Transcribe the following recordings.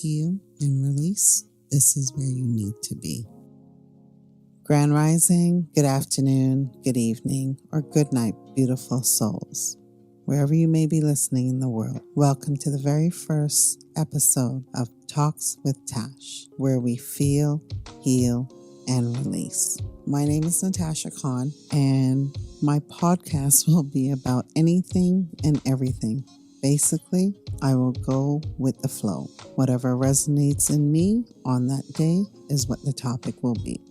heal, and release, this is where you need to be. Grand Rising, good afternoon, good evening, or good night, beautiful souls. Wherever you may be listening in the world, welcome to the very first episode of Talks with Tash, where we feel, heal, and release. My name is Natasha Khan, and my podcast will be about anything and everything. Basically, I will go with the flow. Whatever resonates in me on that day is what the topic will be.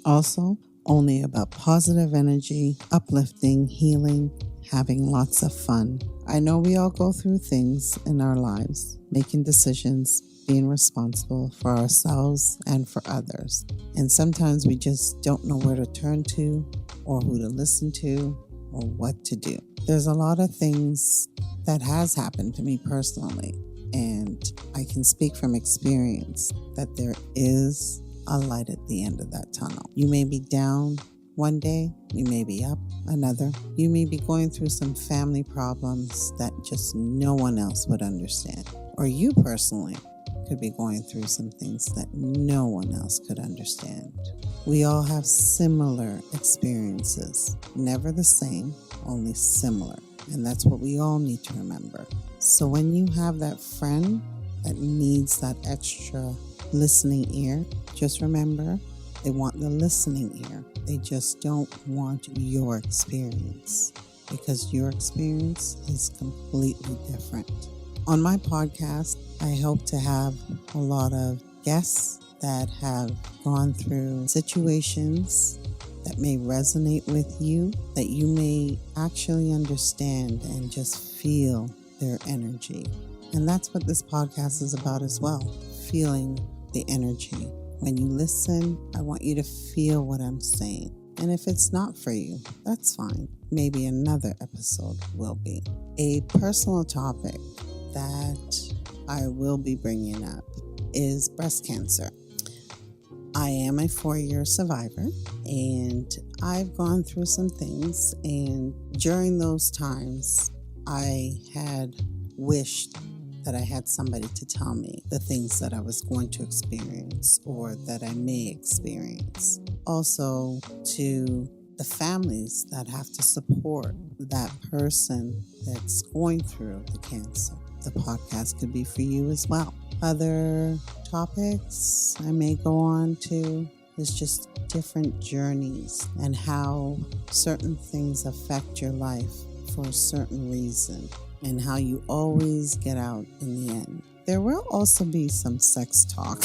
Also, only about positive energy, uplifting, healing, having lots of fun. I know we all go through things in our lives, making decisions, being responsible for ourselves and for others. And sometimes we just don't know where to turn to, or who to listen to, or what to do. There's a lot of things that has happened to me personally, and I can speak from experience that there is a light at the end of that tunnel. You may be down one day, you may be up another. You may be going through some family problems that just no one else would understand. Or you personally could be going through some things that no one else could understand. We all have similar experiences, never the same, only similar. And that's what we all need to remember. So when you have that friend that needs that extra listening ear, just remember, they want the listening ear. They just don't want your experience, because your experience is completely different. On my podcast, I hope to have a lot of guests that have gone through situations that may resonate with you, that you may actually understand and just feel their energy. And that's what this podcast is about as well, feeling the energy. When you listen, I want you to feel what I'm saying. And if it's not for you, that's fine. Maybe another episode will be. A personal topic that I will be bringing up is breast cancer. I am a 4-year survivor, and I've gone through some things, and during those times, I had wished that I had somebody to tell me the things that I was going to experience or that I may experience. Also, to the families that have to support that person that's going through the cancer. The podcast could be for you as well. Other topics I may go on to is just different journeys and how certain things affect your life for a certain reason, and how you always get out in the end. There will also be some sex talk.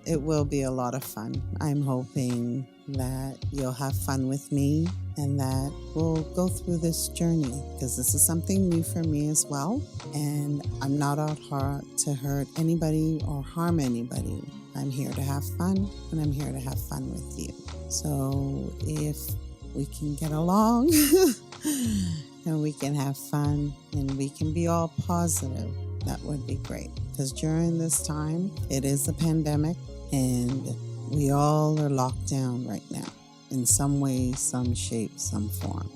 It will be a lot of fun. I'm hoping that you'll have fun with me and that we'll go through this journey, because this is something new for me as well. And I'm not out to hurt anybody or harm anybody. I'm here to have fun, and I'm here to have fun with you. So if we can get along and we can have fun and we can be all positive, that would be great. Because during this time, it is a pandemic and we all are locked down right now in some way, some shape, some form.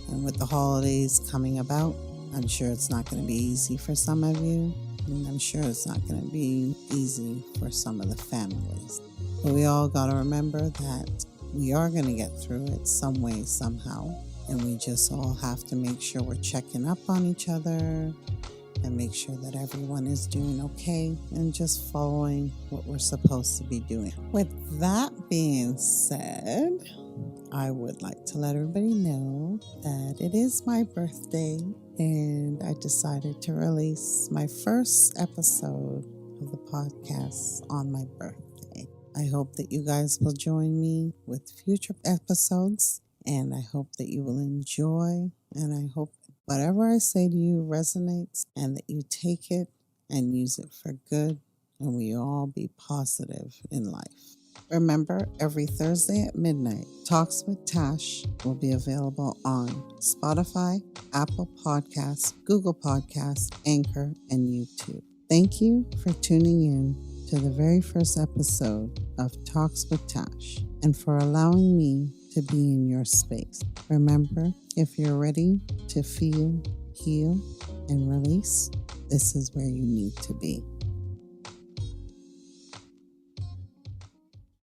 And with the holidays coming about, I'm sure it's not going to be easy for some of you. And I'm sure it's not going to be easy for some of the families. But we all got to remember that we are going to get through it some way, somehow. And we just all have to make sure we're checking up on each other and make sure that everyone is doing okay and just following what we're supposed to be doing. With that being said, I would like to let everybody know that it is my birthday, and I decided to release my first episode of the podcast on my birthday. I hope that you guys will join me with future episodes, and I hope that you will enjoy, and I hope whatever I say to you resonates and that you take it and use it for good, and we all be positive in life. Remember, every Thursday at midnight, Talks with Tash will be available on Spotify, Apple Podcasts, Google Podcasts, Anchor, and YouTube. Thank you for tuning in to the very first episode of Talks with Tash, and for allowing me to be in your space. Remember, if you're ready to feel, heal, and release. This is where you need to be.